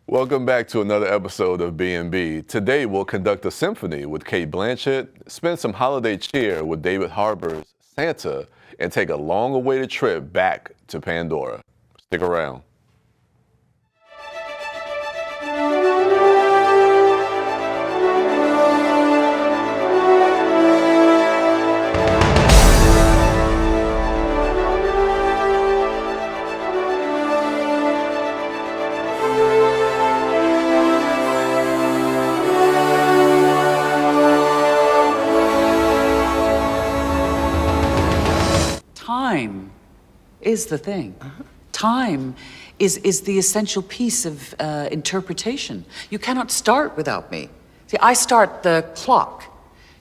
Welcome back to another episode of B&B. Today we'll conduct a symphony with Cate Blanchett, spend some holiday cheer with David Harbour's Santa, and take a long-awaited trip back to Pandora. Stick around. Time is the thing. Time is the essential piece of interpretation. You cannot start without me. See, I start the clock.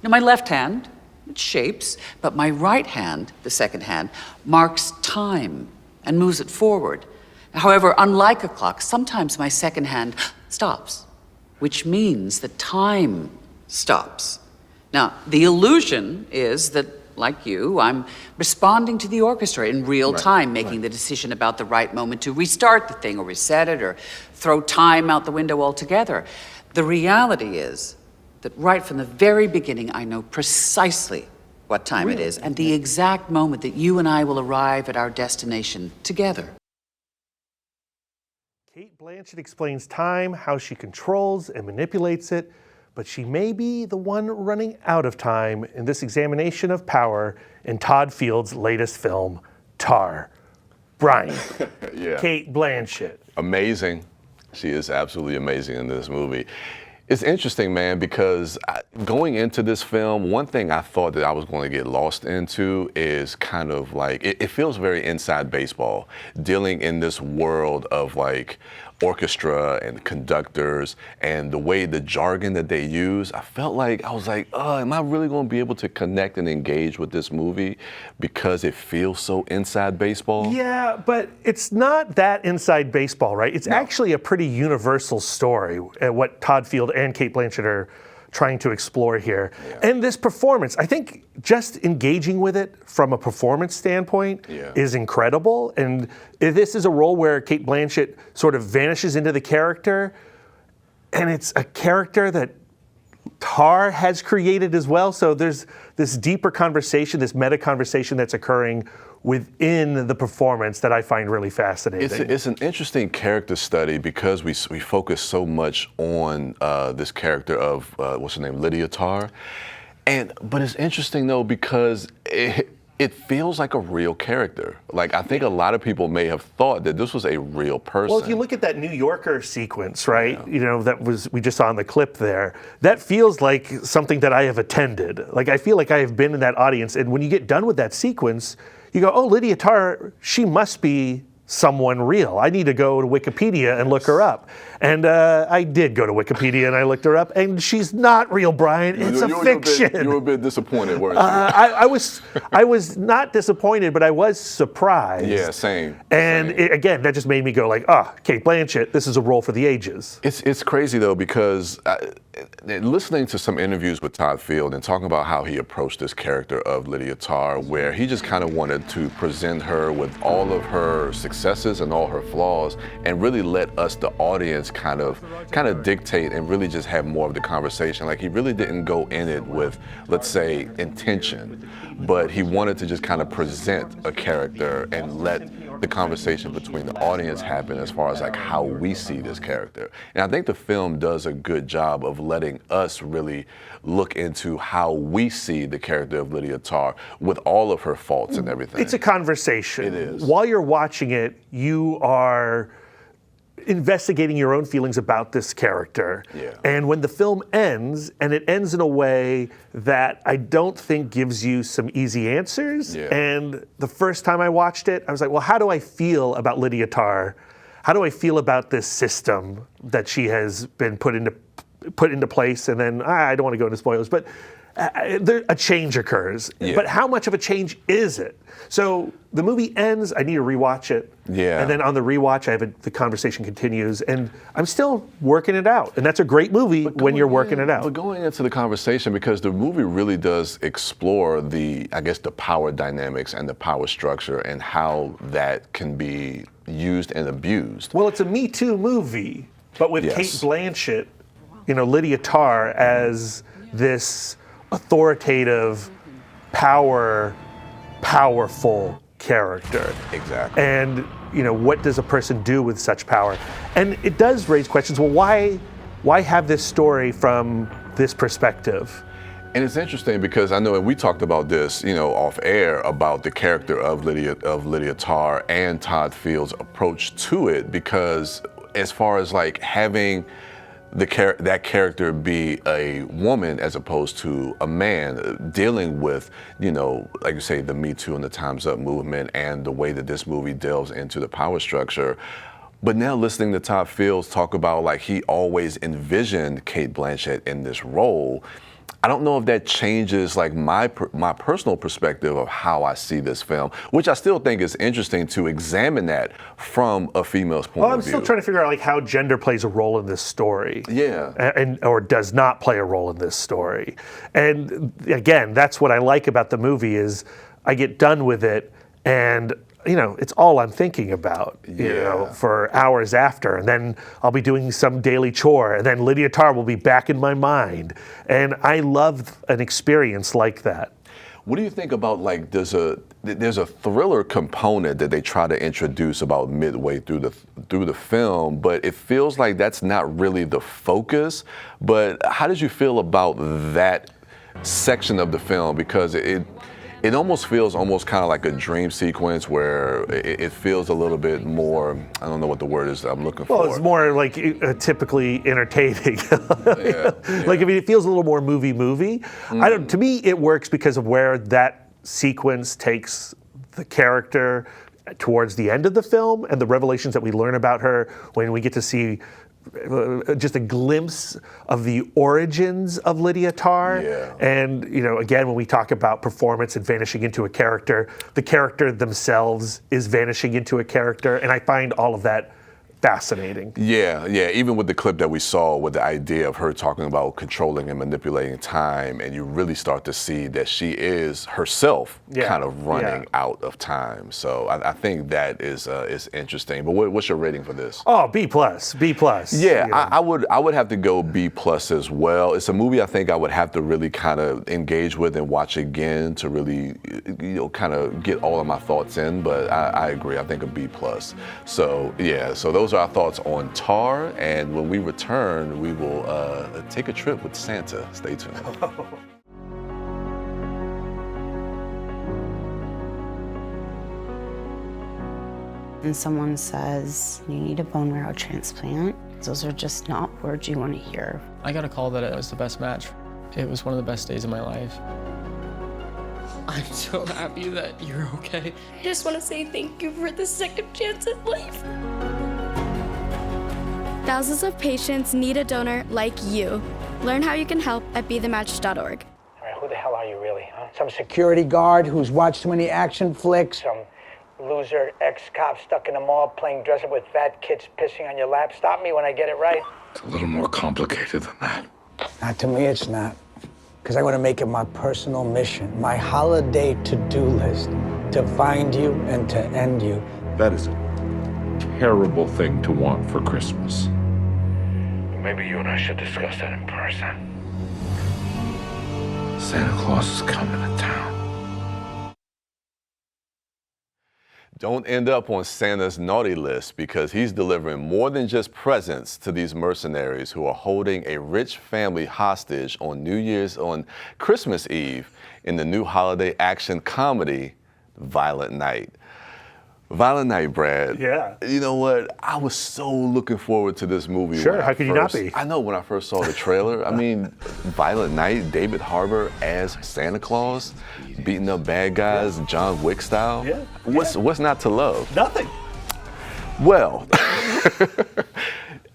Now, my left hand, it shapes, but my right hand, the second hand, marks time and moves it forward. However, unlike a clock, sometimes my second hand stops, which means that time stops. Now, the illusion is that, like you, I'm responding to the orchestra in real time, making the decision about the right moment to restart the thing or reset it or throw time out the window altogether. The reality is that right from the very beginning, I know precisely what time it is and the exact moment that you and I will arrive at our destination together. Cate Blanchett explains time, how she controls and manipulates it, but she may be the one running out of time in this examination of power in Todd Field's latest film, Tar. Brian, Cate Blanchett. Amazing. She is absolutely amazing in this movie. It's interesting, man, because going into this film, one thing I thought that I was going to get lost into is kind of like, it feels very inside baseball, dealing in this world of like orchestra and conductors and the way the jargon that they use. I felt like, I was like, am I really going to be able to connect and engage with this movie because it feels so inside baseball? Yeah, but it's not that inside baseball, right? It's actually a pretty universal story, what Todd Field and Cate Blanchett are trying to explore here. And this performance, I think just engaging with it from a performance standpoint is incredible. And this is a role where Cate Blanchett sort of vanishes into the character, and it's a character that Tar has created as well. So there's this deeper conversation, this meta conversation that's occurring within the performance that I find really fascinating. It's an interesting character study because we focus so much on this character of, what's her name, Lydia Tar. But it's interesting though because it feels like a real character. Like, I think a lot of people may have thought that this was a real person. Well, if you look at that New Yorker sequence, right, you know, we just saw in the clip there, that feels like something that I have attended. Like, I feel like I have been in that audience, and when you get done with that sequence, you go, oh, Lydia Tar, she must be someone real. I need to go to Wikipedia and look her up. And I did go to Wikipedia and I looked her up, and she's not real, Brian. It's a fiction. You were a bit disappointed, weren't you? I was not disappointed, but I was surprised. Yeah, same. And again, that just made me go like, Cate Blanchett, this is a role for the ages. It's crazy though, because listening to some interviews with Todd Field and talking about how he approached this character of Lydia Tar, where he just kind of wanted to present her with all of her successes and all her flaws, and really let us, the audience, kind of dictate and really just have more of the conversation. Like, he really didn't go in it with, let's say, intention, but he wanted to just kind of present a character and let the conversation between the audience happen as far as like how we see this character. And I think the film does a good job of letting us really look into how we see the character of Lydia Tar with all of her faults and everything. It's a conversation. It is. While you're watching it, you are investigating your own feelings about this character. And when the film ends, and it ends in a way that I don't think gives you some easy answers, and the first time I watched it, I was like, well, how do I feel about Lydia Tar? How do I feel about this system that she has been put into place? And then, I don't want to go into spoilers, but a change occurs. But how much of a change is it? So the movie ends, I need to rewatch it. And then on the rewatch, the conversation continues, and I'm still working it out. And that's a great movie when you're working it out. But going into the conversation, because the movie really does explore the power dynamics and the power structure and how that can be used and abused. Well, it's a Me Too movie. But with Yes. Kate Blanchett, Lydia Tarr as this authoritative, powerful character. Exactly. And, what does a person do with such power? And it does raise questions. Well, why have this story from this perspective? And it's interesting because I know, and we talked about this, off air about the character of Lydia Tarr and Todd Field's approach to it. Because as far as like having that character be a woman as opposed to a man, dealing with, like you say, the Me Too and the Time's Up movement, and the way that this movie delves into the power structure. But now listening to Todd Fields talk about like he always envisioned Kate Blanchett in this role, I don't know if that changes like my personal perspective of how I see this film, which I still think is interesting to examine that from a female's point of view. I'm still trying to figure out like how gender plays a role in this story. Yeah. Or does not play a role in this story. And again, that's what I like about the movie is I get done with it and it's all I'm thinking about, for hours after. And then I'll be doing some daily chore, and then Lydia Tarr will be back in my mind. And I love an experience like that. What do you think about like there's a thriller component that they try to introduce about midway through the film, but it feels like that's not really the focus. But how did you feel about that section of the film? Because it almost feels kind of like a dream sequence where it feels a little bit more, I don't know what the word is that I'm looking for. Well, it's more like typically entertaining. Yeah. Like, it feels a little more movie. To me, it works because of where that sequence takes the character towards the end of the film and the revelations that we learn about her when we get to see just a glimpse of the origins of Lydia Tarr. Yeah. And, again, when we talk about performance and vanishing into a character, the character themselves is vanishing into a character. And I find all of that fascinating. Yeah. Even with the clip that we saw with the idea of her talking about controlling and manipulating time, and you really start to see that she is herself kind of running out of time. So I think that is interesting. But what's your rating for this? Oh, B+. Yeah, I would have to go B+ as well. It's a movie I think I would have to really kind of engage with and watch again to really, kind of get all of my thoughts in. But I agree. I think a B+. So those are our thoughts on Tar, and when we return, we will take a trip with Santa. Stay tuned. And someone says, you need a bone marrow transplant, those are just not words you want to hear. I got a call that it was the best match. It was one of the best days of my life. I'm so happy that you're okay. I just want to say thank you for the second chance at life. Thousands of patients need a donor like you. Learn how you can help at bethematch.org. All right, who the hell are you really, huh? Some security guard who's watched too many action flicks? Some loser ex-cop stuck in a mall playing dress-up with fat kids pissing on your lap? Stop me when I get it right. It's a little more complicated than that. Not to me, it's not. Because I want to make it my personal mission, my holiday to-do list, to find you and to end you. That is a terrible thing to want for Christmas. Maybe you and I should discuss that in person. Santa Claus is coming to town. Don't end up on Santa's naughty list, because he's delivering more than just presents to these mercenaries who are holding a rich family hostage on Christmas Eve in the new holiday action comedy, Violent Night. Violent Night, Brad. Yeah. You know what? I was so looking forward to this movie. Sure, how could you not be? I know, when I first saw the trailer. I mean, Violent Night, David Harbour as Santa Claus, beating up bad guys, John Wick style. Yeah. What's not to love? Nothing. Well,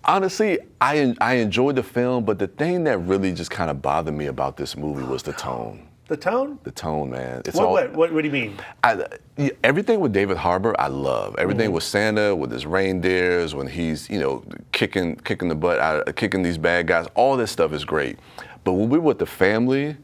honestly, I enjoyed the film, but the thing that really just kind of bothered me about this movie was the tone. The tone? The tone, man. It's What do you mean? Everything with David Harbour, I love. Everything with Santa, with his reindeers, when he's, kicking the butt out, kicking these bad guys, all this stuff is great. But when we're with the family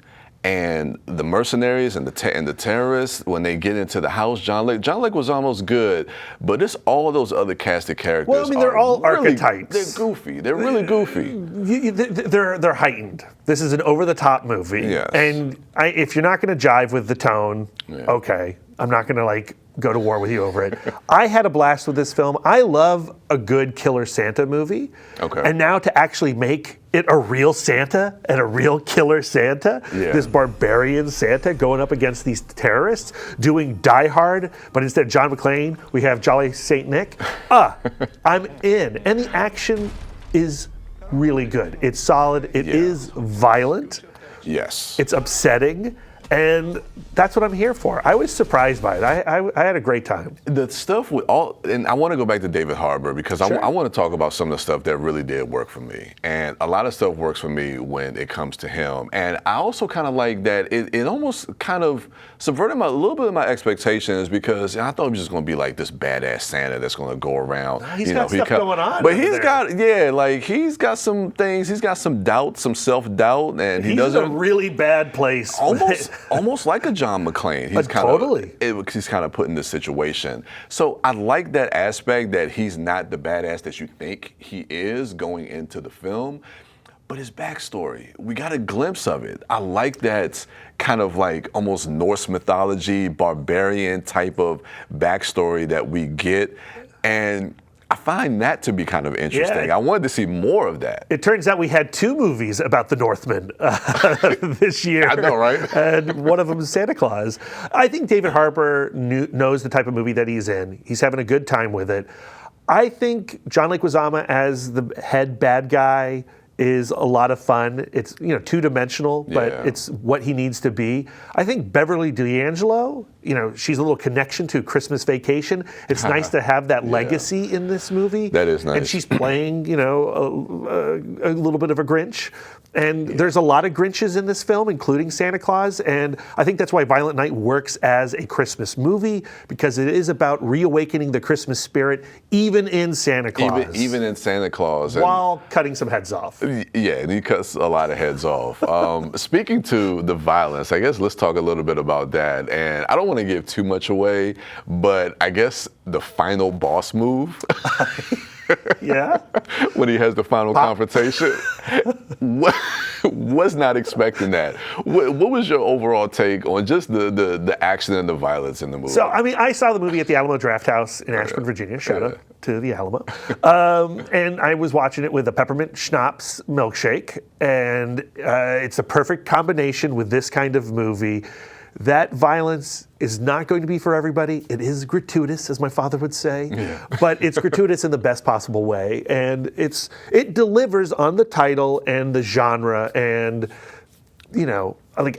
And the mercenaries and the terrorists, when they get into the house, John Lake was almost good, but it's all those other casted characters. Well, I mean, they're all really, archetypes. They're goofy. They're really goofy. They're heightened. This is an over-the-top movie. Yes. And if you're not going to jive with the tone, okay, I'm not going to like go to war with you over it. I had a blast with this film. I love a good Killer Santa movie. Okay. And now to actually make it a real Santa and a real Killer Santa, this barbarian Santa going up against these terrorists, doing Die Hard, but instead of John McClane, we have Jolly St. Nick. I'm in. And the action is really good. It's solid. It is violent. Yes. It's upsetting. And that's what I'm here for. I was surprised by it. I had a great time. The stuff with and I want to go back to David Harbour because I want to talk about some of the stuff that really did work for me. And a lot of stuff works for me when it comes to him. And I also kind of like that it almost kind of subverted a little bit of my expectations because I thought he was just going to be like this badass Santa that's going to go around. He's got stuff going on. But he's got some things. He's got some doubt, some self-doubt, and he doesn't. He's in a really bad place. Almost like a John McClane. He's he's kind of put in this situation. So I like that aspect that he's not the badass that you think he is going into the film. But his backstory, we got a glimpse of it. I like that kind of like almost Norse mythology, barbarian type of backstory that we get. And I find that to be kind of interesting. Yeah. I wanted to see more of that. It turns out we had 2 movies about the Northmen this year. I know, right? And one of them is Santa Claus. I think David Harbour knows the type of movie that he's in. He's having a good time with it. I think John Leguizamo as the head bad guy is a lot of fun. It's two-dimensional, but it's what he needs to be. I think Beverly D'Angelo, she's a little connection to Christmas Vacation. It's nice to have that legacy in this movie. That is nice. And she's playing, a little bit of a Grinch. And there's a lot of Grinches in this film, including Santa Claus. And I think that's why Violent Night works as a Christmas movie, because it is about reawakening the Christmas spirit, even in Santa Claus. Even in Santa Claus. While cutting some heads off. Yeah, and he cuts a lot of heads off. Speaking to the violence, I guess let's talk a little bit about that. And I don't want to give too much away, but I guess the final boss move. Yeah. When he has the final confrontation. Was not expecting that. What was your overall take on just the action and the violence in the movie? So, I saw the movie at the Alamo Drafthouse in Ashburn, Virginia. Shout out to the Alamo. And I was watching it with a peppermint schnapps milkshake. And it's a perfect combination with this kind of movie. That violence is not going to be for everybody. It is gratuitous, as my father would say, but it's gratuitous in the best possible way. And it delivers on the title and the genre and,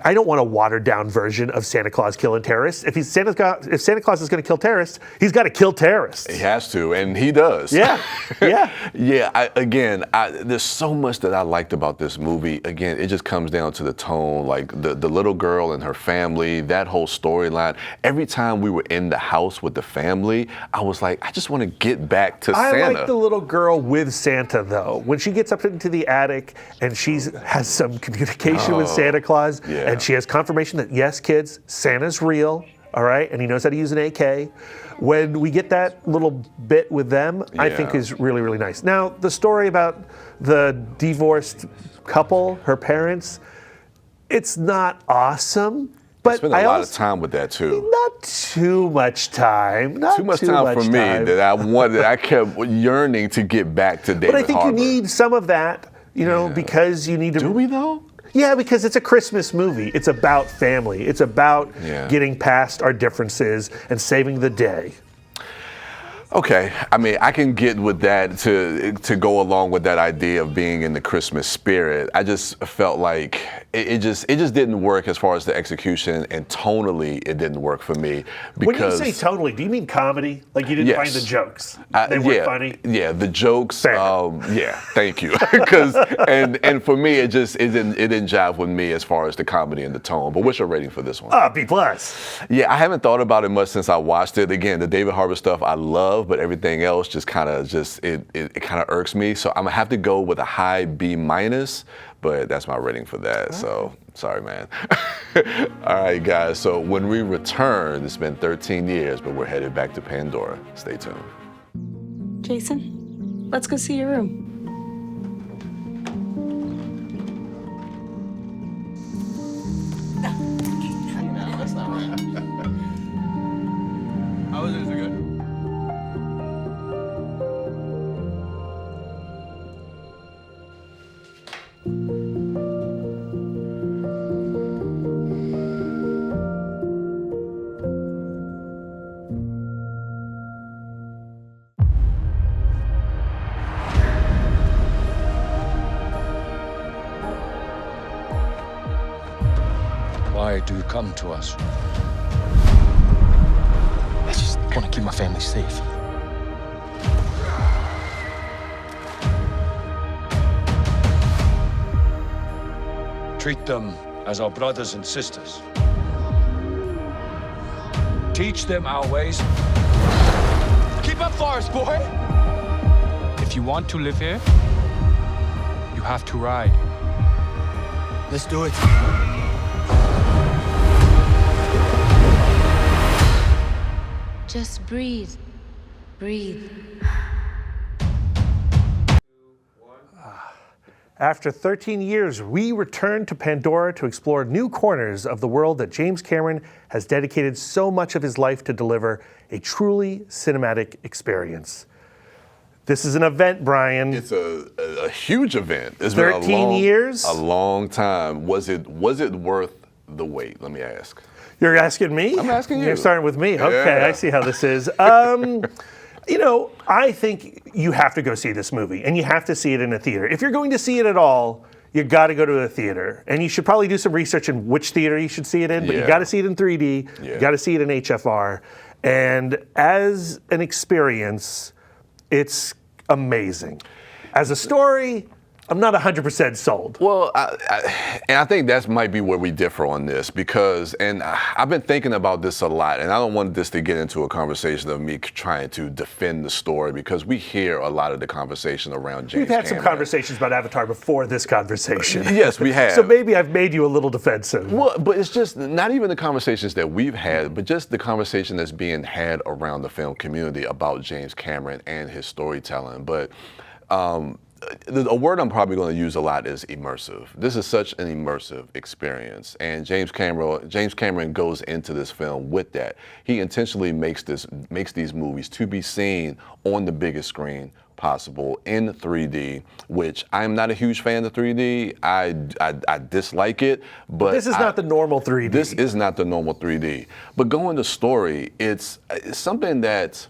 I don't want a watered down version of Santa Claus killing terrorists. If Santa Claus is going to kill terrorists, he's got to kill terrorists. He has to, and he does. Yeah. There's so much that I liked about this movie. Again, it just comes down to the tone, like the little girl and her family, that whole storyline. Every time we were in the house with the family, I was like, I just want to get back to Santa. I like the little girl with Santa, though. When she gets up into the attic and she has some communication with Santa Claus, and she has confirmation that, yes, kids, Santa's real, all right, and he knows how to use an AK. When we get that little bit with them, I think is really, really nice. Now, the story about the divorced couple, her parents, it's not awesome. But spent a lot of time with that too. Not too much time. Not too much time for me that I kept yearning to get back to David Harbour. But I think you need some of that, because you need to. Do we though? Yeah, because it's a Christmas movie. It's about family. It's about getting past our differences and saving the day. Okay, I can get with that to go along with that idea of being in the Christmas spirit. I just felt like it just didn't work as far as the execution, and tonally it didn't work for me. Because when you say tonally, do you mean comedy? Like you didn't find the jokes? They weren't funny? Yeah, the jokes. Thank you. Because and for me, it didn't jive with me as far as the comedy and the tone. But what's your rating for this one? B+. Yeah, I haven't thought about it much since I watched it. Again, the David Harbour stuff I love, but everything else just kind of irks me. So I'm gonna have to go with a high B-, but that's my rating for that. So Sorry, man. All right, guys, so when we return, it's been 13 years, but we're headed back to Pandora. Stay tuned. Jason, let's go see your room. That's not right. How was it? Is it good? Why do you come to us? I just want to keep my family safe. Treat them as our brothers and sisters. Teach them our ways. Keep up, Forest boy! If you want to live here, you have to ride. Let's do it. Just breathe. Breathe. After 13 years, we return to Pandora to explore new corners of the world that James Cameron has dedicated so much of his life to deliver a truly cinematic experience. This is an event, Brian. It's a huge event. It's 13 been years? A long time. Was it worth the wait? Let me ask. You're asking me? I'm asking you. You're starting with me. Okay, Yeah. I see how this is. You know, I think you have to go see this movie, and you have to see it in a theater. If you're going to see it at all, you got to go to a theater. And you should probably do some research in which theater you should see it in, but you Yeah. got to see it in 3D. Yeah. You got to see it in HFR. And as an experience, it's amazing. As a story, I'm not 100% sold. Well, and I think that might be where we differ on this because, and I've been thinking about this a lot, and I don't want this to get into a conversation of me trying to defend the story because we hear a lot of the conversation around James We've had some Cameron. conversations about Avatar before this conversation. Yes, we have. So maybe I've made you a little defensive. Well, but it's just not even the conversations that we've had, but just the conversation that's being had around the film community about James Cameron and his storytelling. But a word I'm probably going to use a lot is immersive. This is such an immersive experience, and James Cameron goes into this film with that. He intentionally makes these movies to be seen on the biggest screen possible in 3D, which I'm not a huge fan of 3D. I dislike it, but this is not the normal 3D. This is not the normal 3D. But going to story, it's something that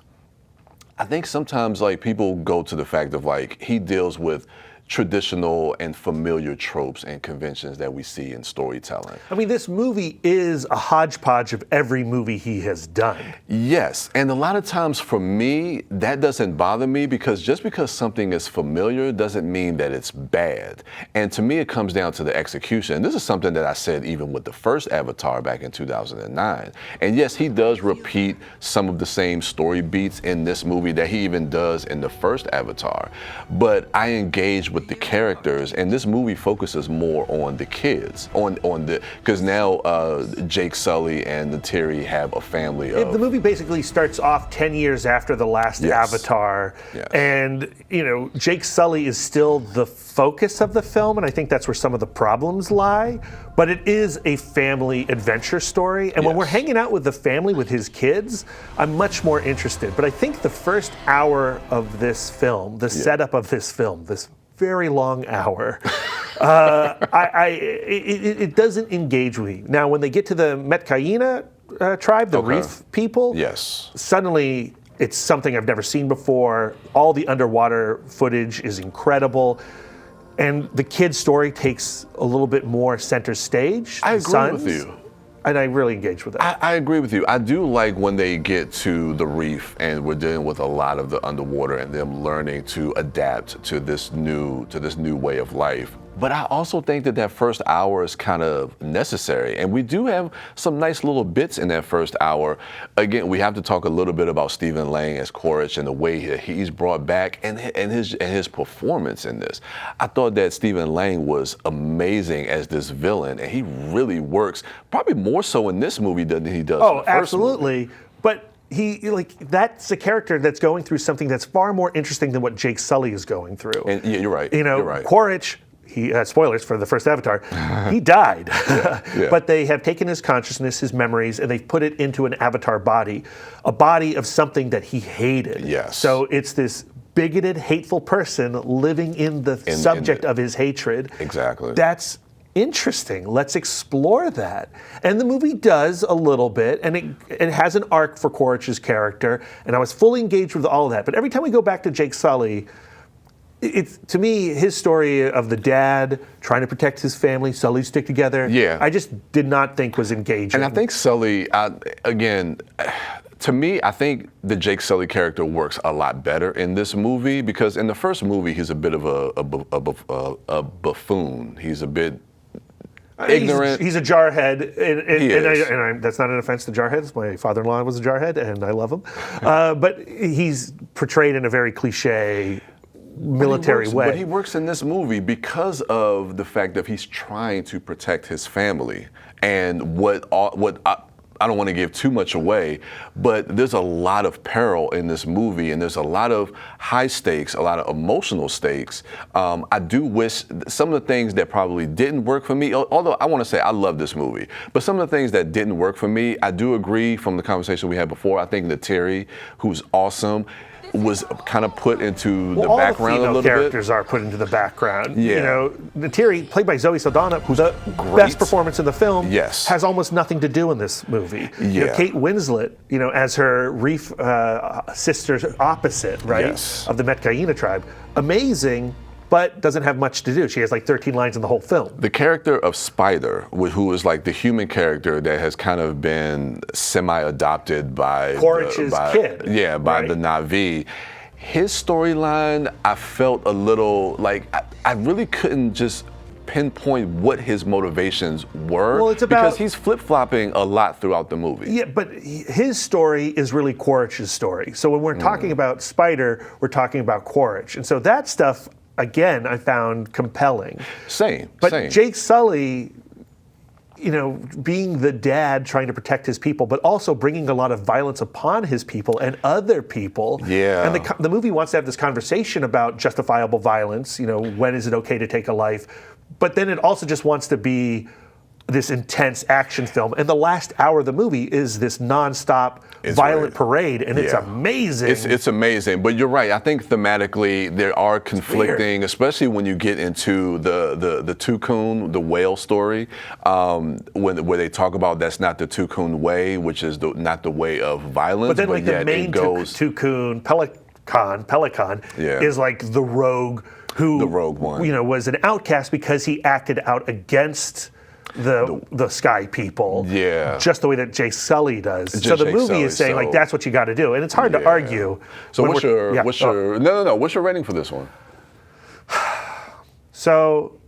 I think sometimes like people go to the fact of like he deals with traditional and familiar tropes and conventions that we see in storytelling. I mean, this movie is a hodgepodge of every movie he has done. Yes, and a lot of times for me, that doesn't bother me because just because something is familiar doesn't mean that it's bad. And to me, it comes down to the execution. And this is something that I said even with the first Avatar back in 2009. And yes, he does repeat some of the same story beats in this movie that he even does in the first Avatar. But I engage with the characters, and this movie focuses more on the kids, because now Jake Sully and Neytiri have a family of. The movie basically starts off 10 years after the last Avatar, and you know Jake Sully is still the focus of the film, and I think that's where some of the problems lie. But it is a family adventure story, and when we're hanging out with the family, with his kids, I'm much more interested. But I think the first hour of this film, the setup of this film, this very long hour, it doesn't engage with me. Now, when they get to the Metcalina tribe, the Reef people, suddenly it's something I've never seen before. All the underwater footage is incredible. And the kid's story takes a little bit more center stage. I agree with you. And I really engage with that. I agree with you. I do like when they get to the reef and we're dealing with a lot of the underwater and them learning to adapt to this new way of life. but I also think that that first hour is kind of necessary. And we do have some nice little bits in that first hour. Again, we have to talk a little bit about Stephen Lang as Quaritch and the way that he's brought back and his performance in this. I thought that Stephen Lang was amazing as this villain, and he really works, probably more so in this movie than he does in the first absolutely. movie. But that's a character that's going through something that's far more interesting than what Jake Sully is going through. And yeah, you're right. You know, you're right. Quaritch, spoilers for the first Avatar, he died. Yeah. But they have taken his consciousness, his memories, and they've put it into an Avatar body, a body of something that he hated. Yes. So it's this bigoted, hateful person living in the subject of his hatred. Exactly. That's interesting. Let's explore that. And the movie does a little bit, and it has an arc for Quaritch's character, and I was fully engaged with all of that. But every time we go back to Jake Sully, to me, his story of the dad trying to protect his family, Sully stick together, I just did not think was engaging. And I think Sully, again, to me, I think the Jake Sully character works a lot better in this movie, because in the first movie, he's a bit of a buffoon. He's a bit ignorant. He's a jarhead, and that's not an offense to jarheads. My father-in-law was a jarhead, and I love him. But he's portrayed in a very cliche military way. But he works in this movie because of the fact that he's trying to protect his family. And I don't want to give too much away, but there's a lot of peril in this movie, and there's a lot of high stakes, a lot of emotional stakes. I do wish some of the things that probably didn't work for me, although I want to say I love this movie, but some of the things that didn't work for me, I do agree from the conversation we had before. I think Nateri, who's awesome, was kind of put into the background a little bit. All the female characters are put into the background. Yeah. You know, Nateri, played by Zoe Saldana, who's the best performance in the film, has almost nothing to do in this movie. Yeah. You know, Kate Winslet, as her reef sister's opposite, right, of the Metcaina tribe, amazing, but doesn't have much to do. She has like 13 lines in the whole film. The character of Spider, who is like the human character that has kind of been semi-adopted by Quaritch's kid. Yeah, by the Na'vi. His storyline, I felt a little like I really couldn't just pinpoint what his motivations were. Well, it's about, because he's flip-flopping a lot throughout the movie. Yeah, but his story is really Quaritch's story. So when we're talking about Spider, we're talking about Quaritch. And so that stuff, again, I found compelling. But Jake Sully, being the dad trying to protect his people, but also bringing a lot of violence upon his people and other people. Yeah. And the movie wants to have this conversation about justifiable violence. When is it okay to take a life? But then it also just wants to be this intense action film. And the last hour of the movie is this nonstop violent parade, and it's amazing. It's amazing. But you're right. I think thematically there are conflicting, especially when you get into the Tukun, the whale story, where they talk about that's not the Tukun way, which is not the way of violence. But then like the main Tukun, Pelican, is like the rogue who was an outcast because he acted out against the Sky people, just the way that Jake Sully does. So the movie is saying like that's what you got to do, and it's hard to argue. So what's your rating for this one? So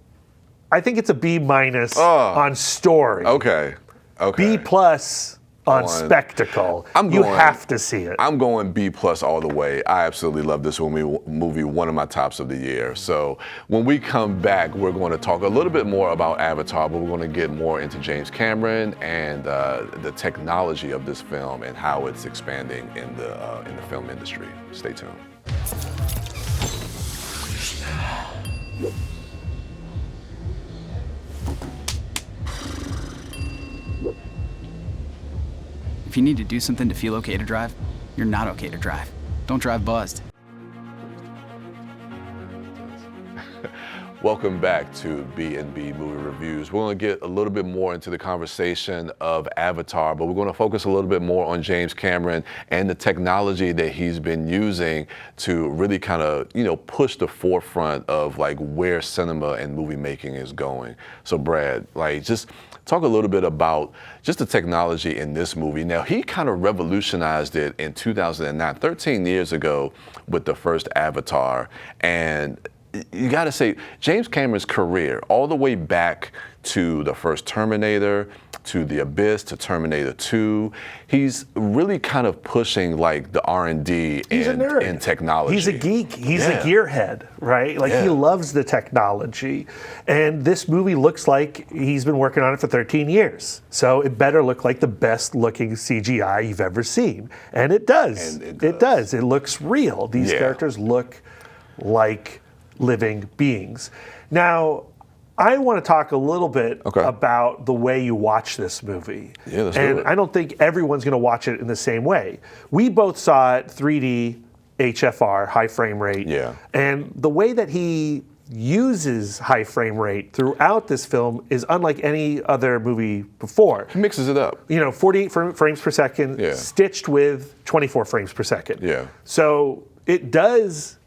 I think it's a B- on story. Okay. B+ on spectacle. You have to see it. I'm going B+ all the way. I absolutely love this movie, one of my tops of the year. So when we come back, we're going to talk a little bit more about Avatar, but we're going to get more into James Cameron and the technology of this film and how it's expanding in the film industry. Stay tuned. If you need to do something to feel okay to drive, you're not okay to drive. Don't drive buzzed. Welcome back to B&B Movie Reviews. We're going to get a little bit more into the conversation of Avatar, but we're going to focus a little bit more on James Cameron and the technology that he's been using to really kind of, push the forefront of like where cinema and movie making is going. So Brad, just talk a little bit about just the technology in this movie. Now, he kind of revolutionized it in 2009, 13 years ago with the first Avatar, and you got to say, James Cameron's career, all the way back to the first Terminator, to The Abyss, to Terminator 2, he's really kind of pushing like the R&D and technology. He's a geek. He's a gearhead, right? Like he loves the technology. And this movie looks like he's been working on it for 13 years. So it better look like the best looking CGI you've ever seen. And it does. It does. It looks real. These characters look like living beings. Now, I want to talk a little bit about the way you watch this movie. Yeah, let's and do it. I don't think everyone's going to watch it in the same way. We both saw it 3D, HFR, high frame rate. Yeah. And the way that he uses high frame rate throughout this film is unlike any other movie before. He mixes it up. 48 frames per second, stitched with 24 frames per second. Yeah. So it does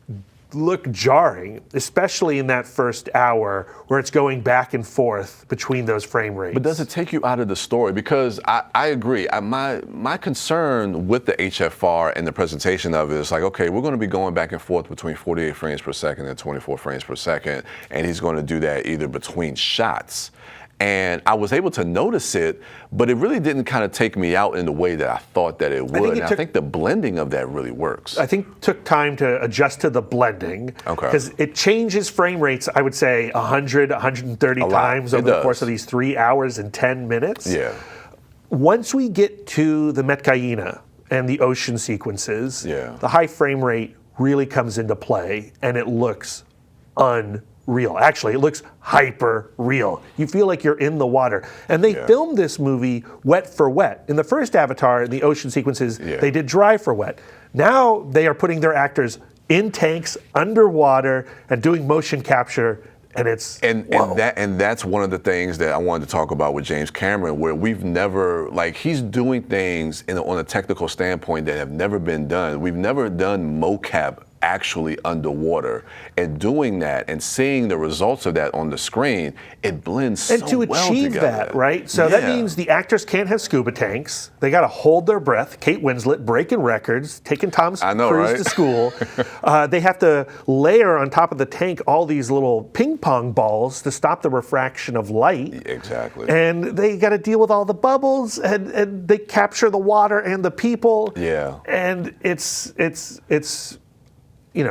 look jarring, especially in that first hour where it's going back and forth between those frame rates. But does it take you out of the story? Because I agree. My concern with the HFR and the presentation of it is like, okay, we're going to be going back and forth between 48 frames per second and 24 frames per second, and he's going to do that either between shots. And I was able to notice it, but it really didn't kind of take me out in the way that I thought that it would. I think the blending of that really works. I think it took time to adjust to the blending. Okay. Because it changes frame rates, I would say, 100, 130 times over the course of these 3 hours and 10 minutes. Yeah. Once we get to the Metcalina and the ocean sequences, the high frame rate really comes into play, and it looks unreal. Actually, it looks hyper real. You feel like you're in the water. And they filmed this movie wet for wet. In the first Avatar, in the ocean sequences, they did dry for wet. Now they are putting their actors in tanks, underwater, and doing motion capture. And it's and that's one of the things that I wanted to talk about with James Cameron, where we've never, like, he's doing things on a technical standpoint that have never been done. We've never done mocap actually underwater, and doing that and seeing the results of that on the screen, it blends so well together. And to achieve that, right? So that means the actors can't have scuba tanks. They got to hold their breath. Kate Winslet breaking records, taking Tom Cruise to school. They have to layer on top of the tank all these little ping pong balls to stop the refraction of light. Exactly. And they got to deal with all the bubbles, and they capture the water and the people. Yeah. And it's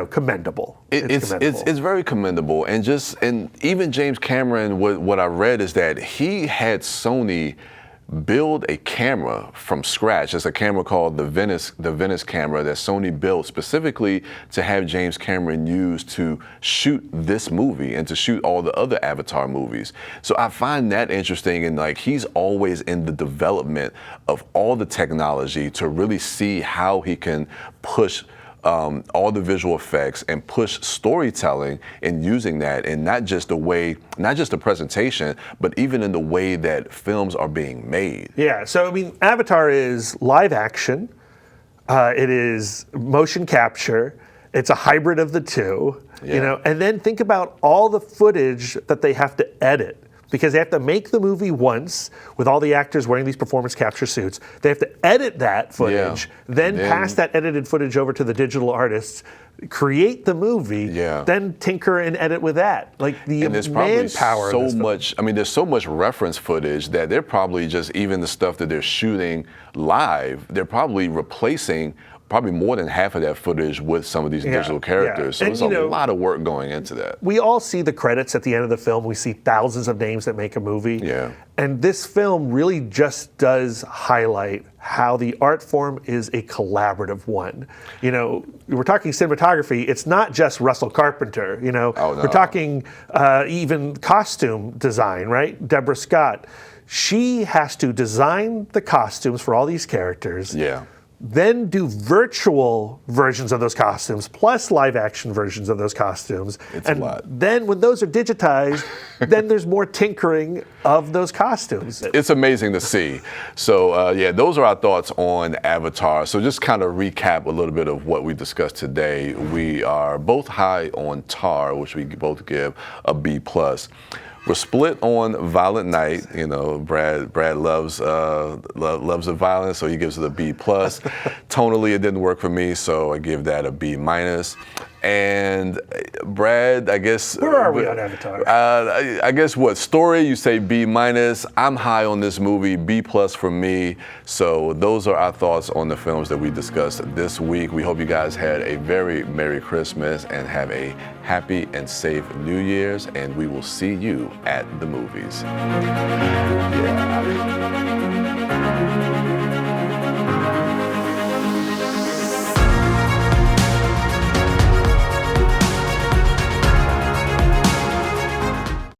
commendable. It's very commendable, and even James Cameron, what I read is that he had Sony build a camera from scratch. It's a camera called the Venice camera that Sony built specifically to have James Cameron use to shoot this movie and to shoot all the other Avatar movies. So I find that interesting, and like, he's always in the development of all the technology to really see how he can push all the visual effects and push storytelling in using that, and not just the presentation, but even in the way that films are being made. Yeah, so I mean, Avatar is live action, it is motion capture, it's a hybrid of the two, and then think about all the footage that they have to edit. Because they have to make the movie once with all the actors wearing these performance capture suits. They have to edit that footage, then pass that edited footage over to the digital artists, create the movie, then tinker and edit with that. Like, the manpower. There's so much reference footage that they're probably just, even the stuff that they're shooting live, they're probably replacing more than half of that footage with some of these digital characters. So there's a lot of work going into that. We all see the credits at the end of the film. We see thousands of names that make a movie. Yeah. And this film really just does highlight how the art form is a collaborative one. We're talking cinematography. It's not just Russell Carpenter. We're talking even costume design, right? Deborah Scott. She has to design the costumes for all these characters. Yeah. Then do virtual versions of those costumes, plus live action versions of those costumes. It's a lot. Then when those are digitized, then there's more tinkering of those costumes. It's amazing to see. So those are our thoughts on Avatar. So just kind of recap a little bit of what we discussed today. We are both high on Tar, which we both give a B+. We're split on Violent Night. Brad loves the violence, so he gives it a B+. Tonally, it didn't work for me, so I give that a B-. And Brad, I guess. Where are we on Avatar? I guess what story you say B-. I'm high on this movie, B+ for me. So those are our thoughts on the films that we discussed this week. We hope you guys had a very Merry Christmas and have a happy and safe New Year's. And we will see you at the movies. Yeah.